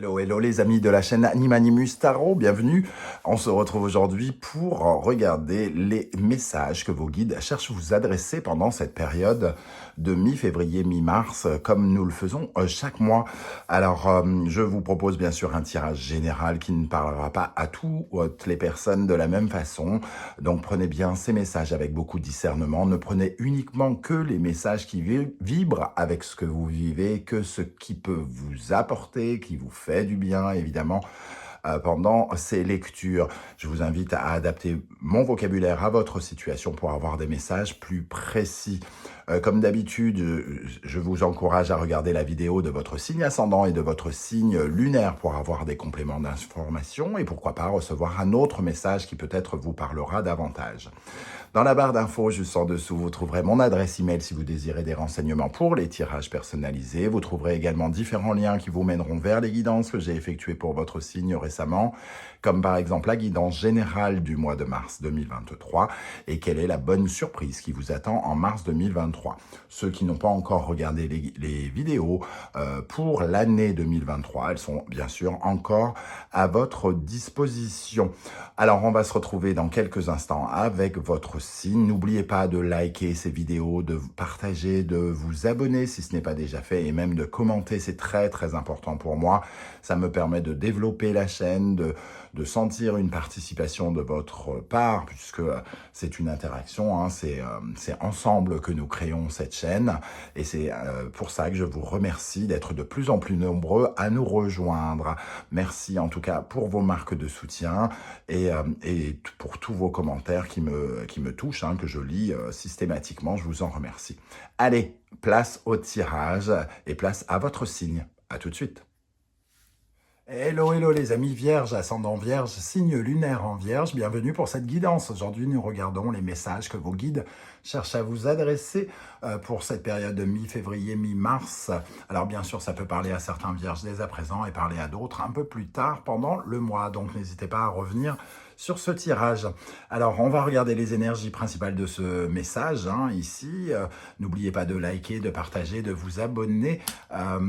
Hello, hello les amis de la chaîne Animanimus Tarot, bienvenue. On se retrouve aujourd'hui pour regarder les messages que vos guides cherchent à vous adresser pendant cette période de mi-février, mi-mars, comme nous le faisons chaque mois. Alors, je vous propose bien sûr un tirage général qui ne parlera pas à toutes les personnes de la même façon. Donc, prenez bien ces messages avec beaucoup de discernement. Ne prenez uniquement que les messages qui vibrent avec ce que vous vivez, que ce qui peut vous apporter, qui vous fait du bien, évidemment, pendant ces lectures. Je vous invite à adapter mon vocabulaire à votre situation pour avoir des messages plus précis. Comme d'habitude, je vous encourage à regarder la vidéo de votre signe ascendant et de votre signe lunaire pour avoir des compléments d'information et pourquoi pas recevoir un autre message qui peut-être vous parlera davantage. Dans la barre d'infos, juste en dessous, vous trouverez mon adresse email si vous désirez des renseignements pour les tirages personnalisés. Vous trouverez également différents liens qui vous mèneront vers les guidances que j'ai effectuées pour votre signe récemment, comme par exemple la guidance générale du mois de mars 2023 et quelle est la bonne surprise qui vous attend en mars 2023. Ceux qui n'ont pas encore regardé les vidéos pour l'année 2023, elles sont bien sûr encore à votre disposition. Alors, on va se retrouver dans quelques instants avec votre signe. N'oubliez pas de liker ces vidéos, de partager, de vous abonner si ce n'est pas déjà fait et même de commenter. C'est très, très important pour moi. Ça me permet de développer la chaîne, de sentir une participation de votre part puisque c'est une interaction, hein, c'est ensemble que nous créons cette chaîne et c'est pour ça que je vous remercie d'être de plus en plus nombreux à nous rejoindre. Merci en tout cas pour vos marques de soutien et pour tous vos commentaires qui me touchent, hein, que je lis systématiquement, je vous en remercie. Allez, place au tirage et place à votre signe. À tout de suite. Hello, hello les amis vierges, ascendant vierge, signe lunaire en vierge, bienvenue pour cette guidance. Aujourd'hui, nous regardons les messages que vos guides cherchent à vous adresser pour cette période de mi-février, mi-mars. Alors bien sûr, ça peut parler à certains vierges dès à présent et parler à d'autres un peu plus tard pendant le mois. Donc n'hésitez pas à revenir sur ce tirage. Alors, on va regarder les énergies principales de ce message, hein, ici. N'oubliez pas de liker, de partager, de vous abonner à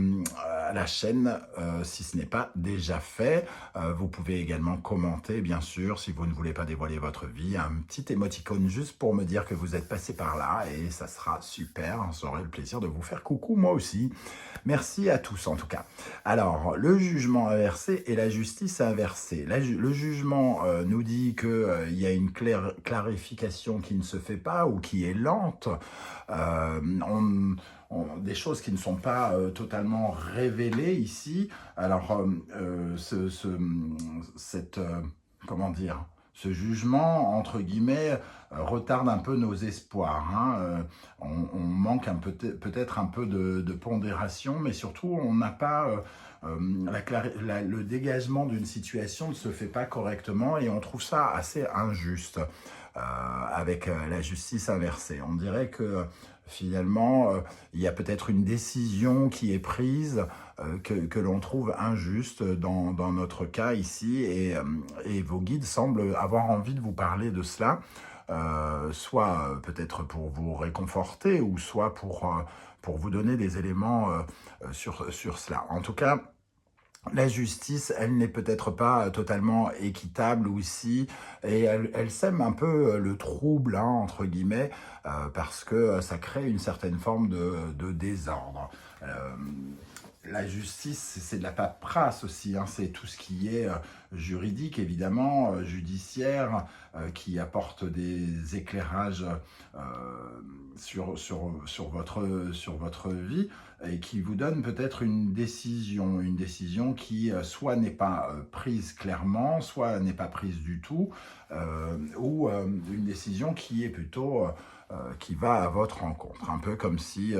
la chaîne si ce n'est pas déjà fait. Vous pouvez également commenter, bien sûr, si vous ne voulez pas dévoiler votre vie, un petit émoticône juste pour me dire que vous êtes passé par là et ça sera super. J'aurai le plaisir de vous faire coucou, moi aussi. Merci à tous, en tout cas. Alors, le jugement inversé et la justice inversée. Le jugement nous dit qu'il y a une clarification qui ne se fait pas ou qui est lente. Des choses qui ne sont pas totalement révélées ici. Alors, comment dire, ce jugement, entre guillemets, retarde un peu nos espoirs. Hein. On manque peut-être un peu de pondération, mais surtout, on n'a pas... le dégagement d'une situation ne se fait pas correctement et on trouve ça assez injuste avec la justice inversée. On dirait que finalement, il y a peut-être une décision qui est prise que l'on trouve injuste dans notre cas ici et vos guides semblent avoir envie de vous parler de cela. Soit peut-être pour vous réconforter ou soit pour vous donner des éléments sur cela. En tout cas, la justice, elle n'est peut-être pas totalement équitable aussi, et elle sème un peu le trouble, hein, entre guillemets, parce que ça crée une certaine forme de désordre. La justice, c'est de la paperasse aussi, hein, c'est tout ce qui est juridique, évidemment, judiciaire, qui apporte des éclairages sur votre vie et qui vous donne peut-être une décision qui soit n'est pas prise clairement, soit n'est pas prise du tout, ou une décision qui est plutôt... qui va à votre rencontre. Un peu comme si,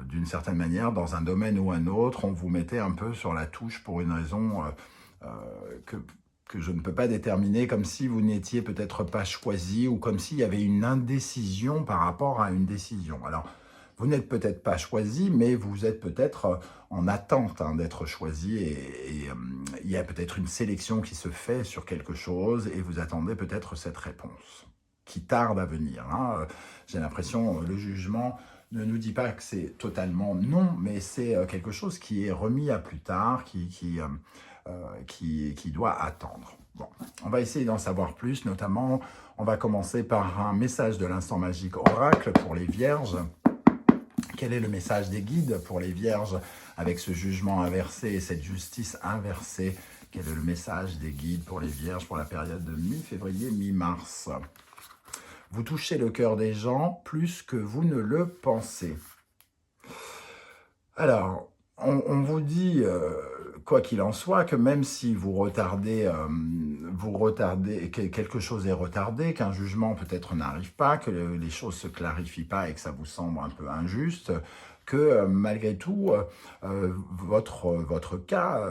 d'une certaine manière, dans un domaine ou un autre, on vous mettait un peu sur la touche pour une raison que je ne peux pas déterminer, comme si vous n'étiez peut-être pas choisi ou comme s'il y avait une indécision par rapport à une décision. Alors, vous n'êtes peut-être pas choisi, mais vous êtes peut-être en attente, hein, d'être choisi et il y a peut-être une sélection qui se fait sur quelque chose et vous attendez peut-être cette réponse. qui tarde à venir. Hein. J'ai l'impression, le jugement ne nous dit pas que c'est totalement non, mais c'est quelque chose qui est remis à plus tard, qui doit attendre. Bon, on va essayer d'en savoir plus, notamment, on va commencer par un message de l'instant magique oracle pour les vierges. Quel est le message des guides pour les vierges avec ce jugement inversé et cette justice inversée? Quel est le message des guides pour les vierges pour la période de mi-février, mi-mars? Vous touchez le cœur des gens plus que vous ne le pensez. Alors, on vous dit, quoi qu'il en soit, que même si vous retardez, que quelque chose est retardé, qu'un jugement peut-être n'arrive pas, que les choses ne se clarifient pas et que ça vous semble un peu injuste, que malgré tout, votre cas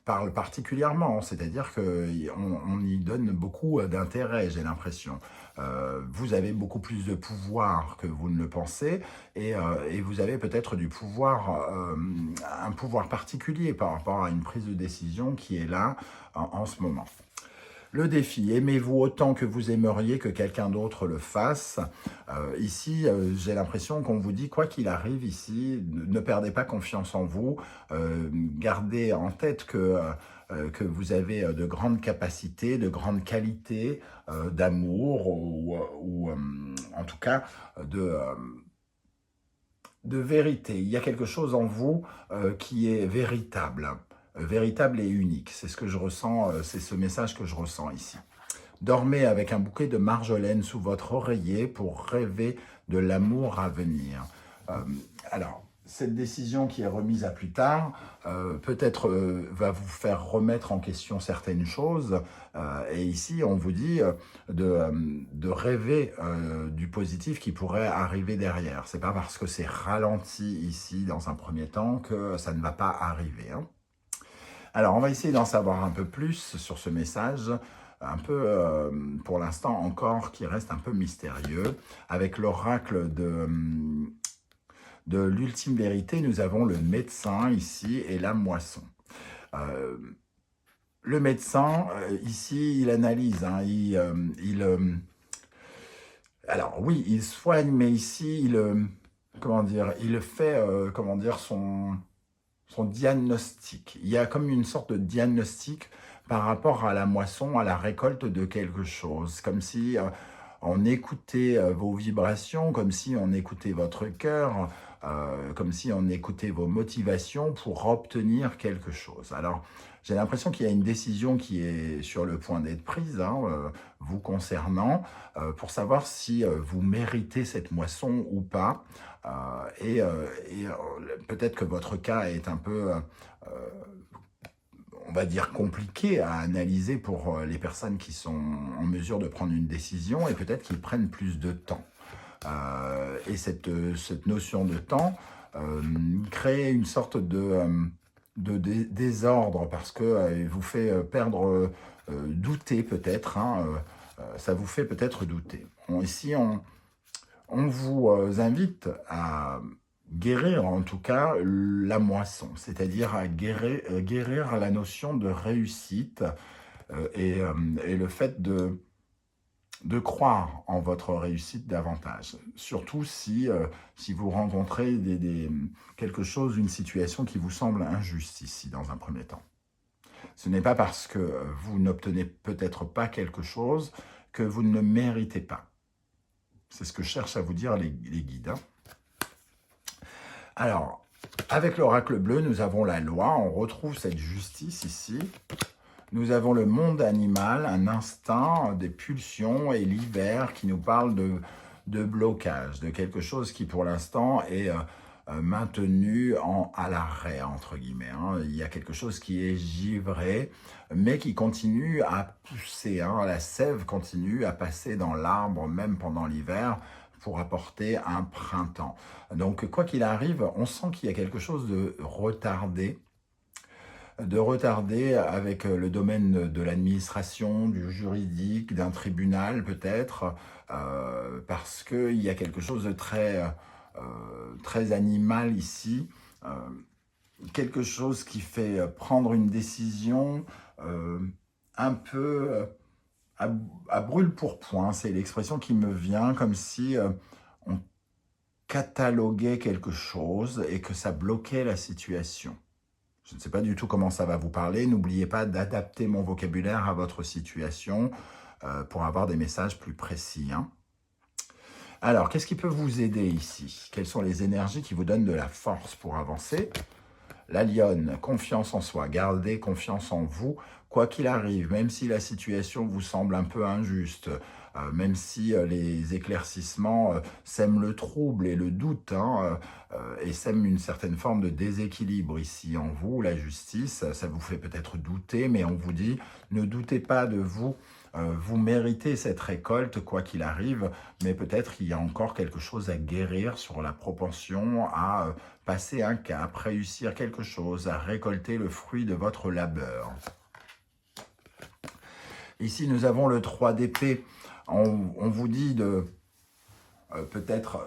parle particulièrement, c'est-à-dire qu'on y donne beaucoup d'intérêt, j'ai l'impression. Vous avez beaucoup plus de pouvoir que vous ne le pensez, et vous avez peut-être du pouvoir, un pouvoir particulier par rapport à une prise de décision qui est là en ce moment. Le défi, aimez-vous autant que vous aimeriez que quelqu'un d'autre le fasse? Ici, j'ai l'impression qu'on vous dit, quoi qu'il arrive ici, ne perdez pas confiance en vous, gardez en tête que vous avez de grandes capacités, de grandes qualités d'amour, ou en tout cas de vérité. Il y a quelque chose en vous qui est véritable et unique. C'est ce que je ressens, c'est ce message que je ressens ici. Dormez avec un bouquet de marjolaine sous votre oreiller pour rêver de l'amour à venir. Alors, cette décision qui est remise à plus tard, peut-être va vous faire remettre en question certaines choses. Et ici, on vous dit de rêver du positif qui pourrait arriver derrière. C'est pas parce que c'est ralenti ici, dans un premier temps, que ça ne va pas arriver. Hein. Alors, on va essayer d'en savoir un peu plus sur ce message, un peu, pour l'instant encore, qui reste un peu mystérieux. Avec l'oracle de l'ultime vérité, nous avons le médecin ici et la moisson. Le médecin, ici, il analyse, hein, alors oui, il soigne, mais ici, il fait, son diagnostic. Il y a comme une sorte de diagnostic par rapport à la moisson, à la récolte de quelque chose, comme si on écoutait vos vibrations, comme si on écoutait votre cœur, comme si on écoutait vos motivations pour obtenir quelque chose. Alors, j'ai l'impression qu'il y a une décision qui est sur le point d'être prise, hein, vous concernant, pour savoir si vous méritez cette moisson ou pas. Peut-être que votre cas est un peu, on va dire, compliqué à analyser pour les personnes qui sont en mesure de prendre une décision, et peut-être qu'ils prennent plus de temps. Et cette notion de temps crée une sorte de désordre, parce que vous fait perdre, douter peut-être, hein, ça vous fait peut-être douter. Ici, on vous invite à guérir, en tout cas, la moisson, c'est-à-dire à guérir la notion de réussite et le fait de croire en votre réussite davantage. Surtout si vous rencontrez quelque chose, une situation qui vous semble injuste ici, dans un premier temps. Ce n'est pas parce que vous n'obtenez peut-être pas quelque chose que vous ne le méritez pas. C'est ce que cherchent à vous dire les guides. Hein. Alors, avec l'oracle bleu, nous avons la loi, on retrouve cette justice ici. Nous avons le monde animal, un instinct, des pulsions, et l'hiver qui nous parle de blocage, de quelque chose qui pour l'instant est maintenu à l'arrêt, entre guillemets. Hein. Il y a quelque chose qui est givré, mais qui continue à pousser. Hein. La sève continue à passer dans l'arbre, même pendant l'hiver, pour apporter un printemps. Donc, quoi qu'il arrive, on sent qu'il y a quelque chose de retardé, avec le domaine de l'administration, du juridique, d'un tribunal peut-être, parce qu'il y a quelque chose de très animal ici, quelque chose qui fait prendre une décision un peu à brûle-pourpoint, c'est l'expression qui me vient, comme si on cataloguait quelque chose et que ça bloquait la situation. Je ne sais pas du tout comment ça va vous parler. N'oubliez pas d'adapter mon vocabulaire à votre situation pour avoir des messages plus précis, hein. Alors, qu'est-ce qui peut vous aider ici? Quelles sont les énergies qui vous donnent de la force pour avancer? La lionne, confiance en soi, gardez confiance en vous, quoi qu'il arrive, même si la situation vous semble un peu injuste, même si les éclaircissements sèment le trouble et le doute, hein, et sèment une certaine forme de déséquilibre ici en vous, la justice, ça vous fait peut-être douter, mais on vous dit, ne doutez pas de vous, vous méritez cette récolte, quoi qu'il arrive, mais peut-être qu'il y a encore quelque chose à guérir sur la propension à passer un cap, réussir quelque chose, à récolter le fruit de votre labeur. Ici, nous avons le 3 d'épée. On vous dit de peut-être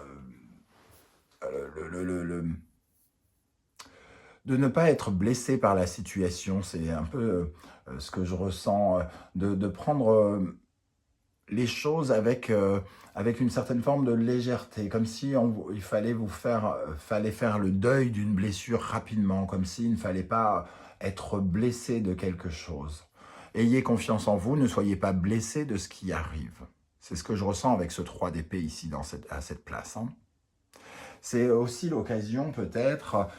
de ne pas être blessé par la situation. C'est un peu ce que je ressens, de prendre les choses avec une certaine forme de légèreté, comme si il fallait fallait faire le deuil d'une blessure rapidement, comme s'il ne fallait pas être blessé de quelque chose. Ayez confiance en vous, ne soyez pas blessé de ce qui arrive. C'est ce que je ressens avec ce 3 d'épée ici à cette place, hein. C'est aussi l'occasion peut-être,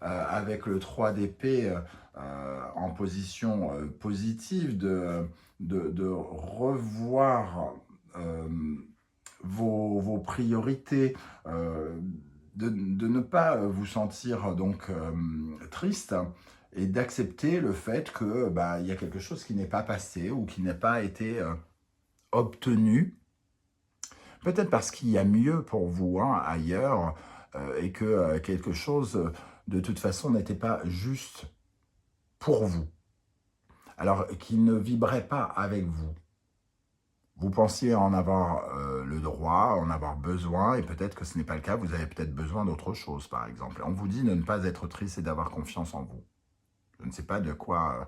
avec le 3 d'épée en position positive, de revoir vos priorités, de ne pas vous sentir donc triste et d'accepter le fait que il y a quelque chose qui n'est pas passé ou qui n'a pas été obtenu. Peut-être parce qu'il y a mieux pour vous, hein, ailleurs, et que quelque chose, de toute façon, n'était pas juste pour vous. Alors, qui ne vibrait pas avec vous. Vous pensiez en avoir le droit, en avoir besoin, et peut-être que ce n'est pas le cas, vous avez peut-être besoin d'autre chose, par exemple. On vous dit de ne pas être triste et d'avoir confiance en vous. Je ne sais pas de quoi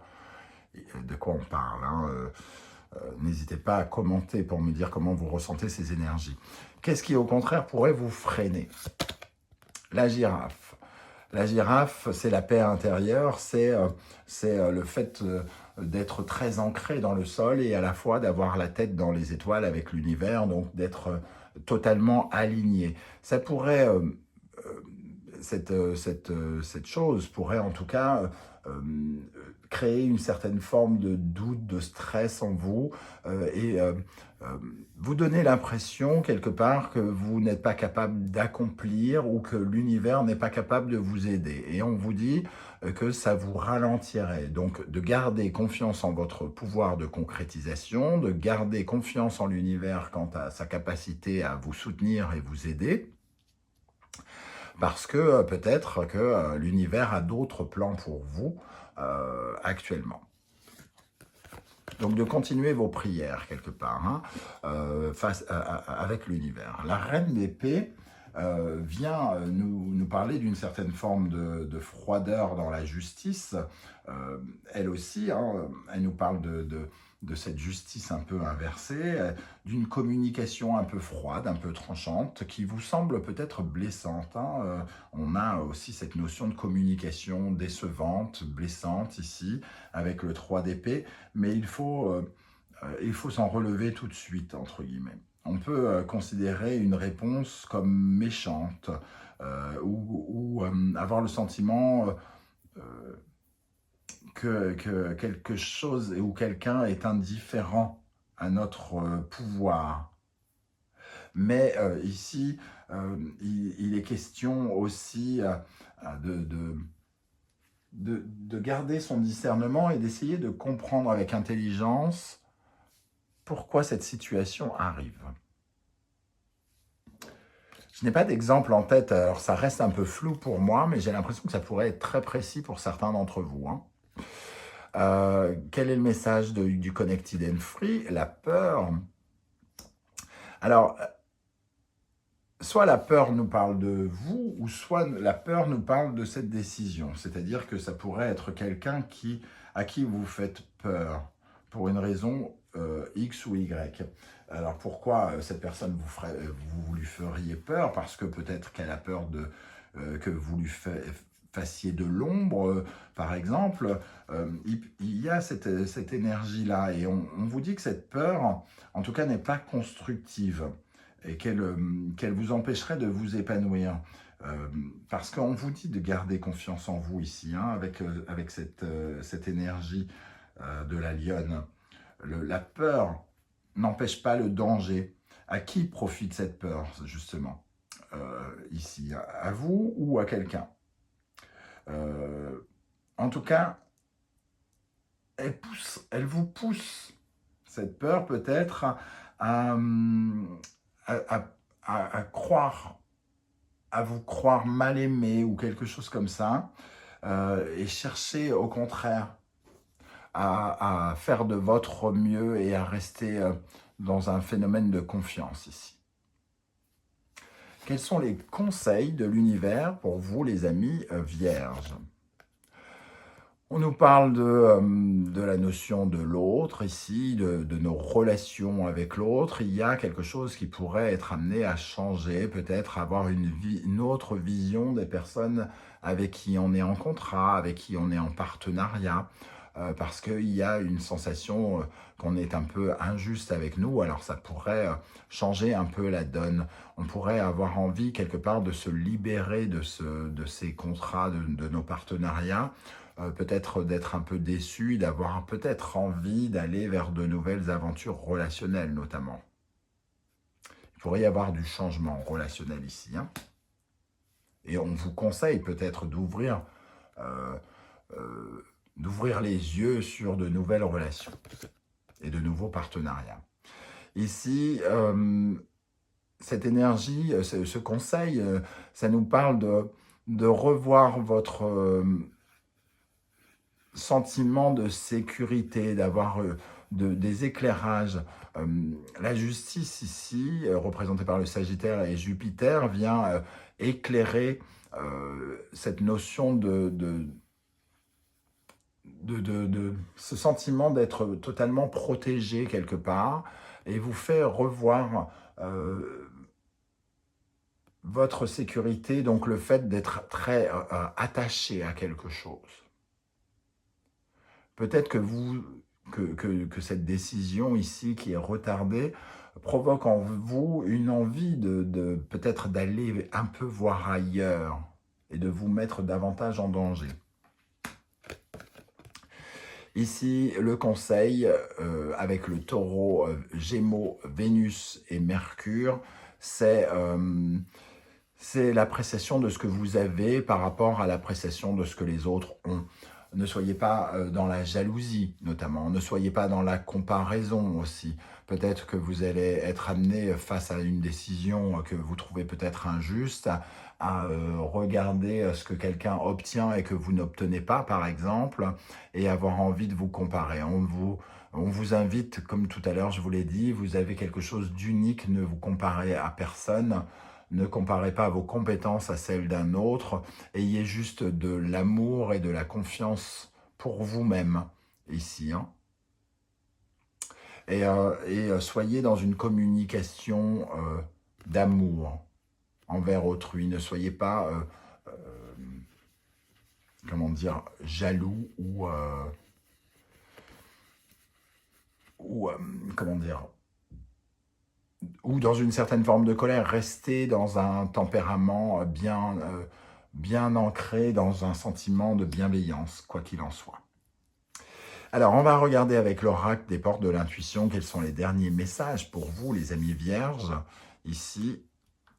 on parle, hein. N'hésitez pas à commenter pour me dire comment vous ressentez ces énergies. Qu'est-ce qui, au contraire, pourrait vous freiner? La girafe. La girafe, c'est la paix intérieure, c'est le fait d'être très ancré dans le sol et à la fois d'avoir la tête dans les étoiles avec l'univers, donc d'être totalement aligné. Ça pourrait, cette chose pourrait en tout cas créer une certaine forme de doute, de stress en vous et vous donner l'impression quelque part que vous n'êtes pas capable d'accomplir ou que l'univers n'est pas capable de vous aider. Et on vous dit que ça vous ralentirait. Donc de garder confiance en votre pouvoir de concrétisation, de garder confiance en l'univers quant à sa capacité à vous soutenir et vous aider. Parce que peut-être que l'univers a d'autres plans pour vous actuellement. Donc de continuer vos prières quelque part, hein, avec l'univers. La reine d'épée vient nous parler d'une certaine forme de froideur dans la justice. Elle aussi, hein, elle nous parle de cette justice un peu inversée, d'une communication un peu froide, un peu tranchante, qui vous semble peut-être blessante, hein. On a aussi cette notion de communication décevante, blessante ici, avec le 3 d'épée, mais il faut s'en relever tout de suite, entre guillemets. On peut considérer une réponse comme méchante ou avoir le sentiment que quelque chose ou quelqu'un est indifférent à notre pouvoir. Mais ici, il est question aussi de garder son discernement et d'essayer de comprendre avec intelligence pourquoi cette situation arrive. Je n'ai pas d'exemple en tête, alors ça reste un peu flou pour moi, mais j'ai l'impression que ça pourrait être très précis pour certains d'entre vous, hein. Quel est le message du Connected and Free? La peur. Alors, soit la peur nous parle de vous, ou soit la peur nous parle de cette décision. C'est-à-dire que ça pourrait être quelqu'un à qui vous faites peur, pour une raison X ou Y. Alors pourquoi cette personne vous lui feriez peur? Parce que peut-être qu'elle a peur que vous lui fassiez de l'ombre, par exemple. Il y a cette énergie-là et on vous dit que cette peur, en tout cas, n'est pas constructive et qu'elle vous empêcherait de vous épanouir. Parce qu'on vous dit de garder confiance en vous ici, hein, avec cette énergie de la lionne. La peur n'empêche pas le danger. À qui profite cette peur, justement, ici? À vous ou à quelqu'un? En tout cas, elle vous pousse, cette peur peut-être, à, croire, à vous croire mal aimé ou quelque chose comme ça, et chercher au contraire à faire de votre mieux et à rester dans un phénomène de confiance ici. Quels sont les conseils de l'univers pour vous, les amis vierges? On nous parle de la notion de l'autre ici, de nos relations avec l'autre. Il y a quelque chose qui pourrait être amené à changer, peut-être avoir une autre vision des personnes avec qui on est en contrat, avec qui on est en partenariat, parce qu'il y a une sensation qu'on est un peu injuste avec nous. Alors ça pourrait changer un peu la donne. On pourrait avoir envie quelque part de se libérer de ces contrats, de nos partenariats, peut-être d'être un peu déçu, d'avoir peut-être envie d'aller vers de nouvelles aventures relationnelles notamment. Il pourrait y avoir du changement relationnel ici, hein. Et on vous conseille peut-être d'ouvrir les yeux sur de nouvelles relations et de nouveaux partenariats. Ici, cette énergie, ce conseil, ça nous parle de revoir votre sentiment de sécurité, d'avoir des éclairages. La justice ici, représentée par le Sagittaire et Jupiter, vient éclairer cette notion de ce sentiment d'être totalement protégé quelque part et vous fait revoir votre sécurité, donc le fait d'être très attaché à quelque chose. Peut-être que cette décision ici qui est retardée provoque en vous une envie de peut-être d'aller un peu voir ailleurs et de vous mettre davantage en danger. Ici, le conseil avec le taureau, Gémeaux, Vénus et Mercure, c'est l'appréciation de ce que vous avez par rapport à l'appréciation de ce que les autres ont. Ne soyez pas dans la jalousie, notamment. Ne soyez pas dans la comparaison aussi. Peut-être que vous allez être amené face à une décision que vous trouvez peut-être injuste, à regarder ce que quelqu'un obtient et que vous n'obtenez pas, par exemple, et avoir envie de vous comparer. On vous invite, comme tout à l'heure, je vous l'ai dit, vous avez quelque chose d'unique, ne vous comparez à personne. Ne comparez pas vos compétences à celles d'un autre. Ayez juste de l'amour et de la confiance pour vous-même ici, hein. Et soyez dans une communication d'amour envers autrui. Ne soyez pas, comment dire, jaloux ou comment dire, ou dans une certaine forme de colère. Restez dans un tempérament bien ancré, dans un sentiment de bienveillance, quoi qu'il en soit. Alors, on va regarder avec l'oracle des portes de l'intuition quels sont les derniers messages pour vous, les amis vierges. Ici,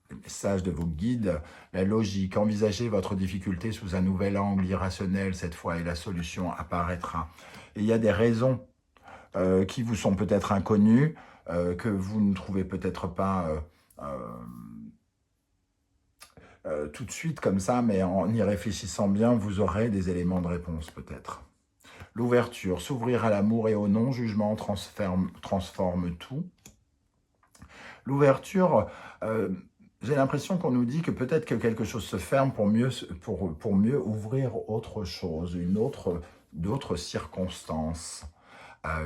les messages de vos guides, la logique. Envisagez votre difficulté sous un nouvel angle irrationnel cette fois et la solution apparaîtra. Et il y a des raisons qui vous sont peut-être inconnues, que vous ne trouvez peut-être pas tout de suite comme ça, mais en y réfléchissant bien, vous aurez des éléments de réponse peut-être. L'ouverture, s'ouvrir à l'amour et au non-jugement transforme tout. L'ouverture, j'ai l'impression qu'on nous dit que peut-être que quelque chose se ferme pour mieux ouvrir autre chose, d'autres circonstances.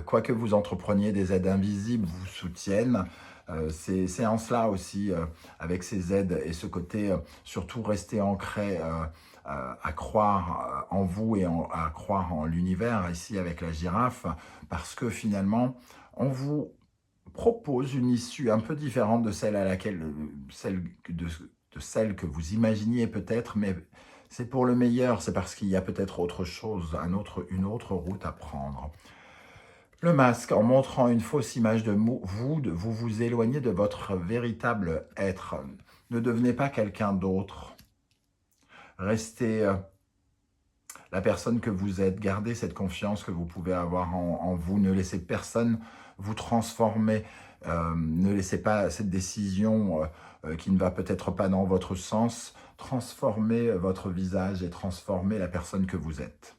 Quoi que vous entrepreniez, des aides invisibles vous soutiennent. C'est en cela aussi, avec ces aides et ce côté, surtout rester ancré, à croire en vous et à croire en l'univers, ici avec la girafe, parce que finalement, on vous propose une issue un peu différente de celle à laquelle, de celle que vous imaginiez peut-être, mais c'est pour le meilleur, c'est parce qu'il y a peut-être autre chose, une autre route à prendre. Le masque, en montrant une fausse image de vous vous éloignez de votre véritable être. Ne devenez pas quelqu'un d'autre. Restez la personne que vous êtes. Gardez cette confiance que vous pouvez avoir en vous. Ne laissez personne vous transformer. Ne laissez pas cette décision qui ne va peut-être pas dans votre sens transformer votre visage et transformer la personne que vous êtes.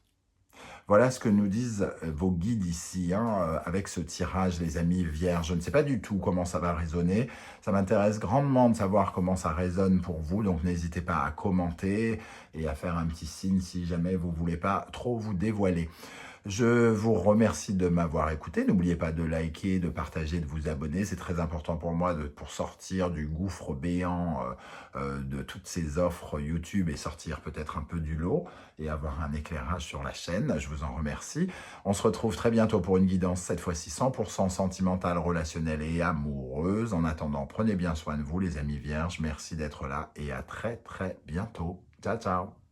Voilà ce que nous disent vos guides ici, avec ce tirage, les amis vierges. Je ne sais pas du tout comment ça va résonner. Ça m'intéresse grandement de savoir comment ça résonne pour vous. Donc, n'hésitez pas à commenter et à faire un petit signe si jamais vous ne voulez pas trop vous dévoiler. Je vous remercie de m'avoir écouté. N'oubliez pas de liker, de partager, de vous abonner. C'est très important pour moi pour sortir du gouffre béant de toutes ces offres YouTube et sortir peut-être un peu du lot et avoir un éclairage sur la chaîne. Je vous en remercie. On se retrouve très bientôt pour une guidance, cette fois-ci 100% sentimentale, relationnelle et amoureuse. En attendant, prenez bien soin de vous les amis vierges. Merci d'être là et à très très bientôt. Ciao, ciao.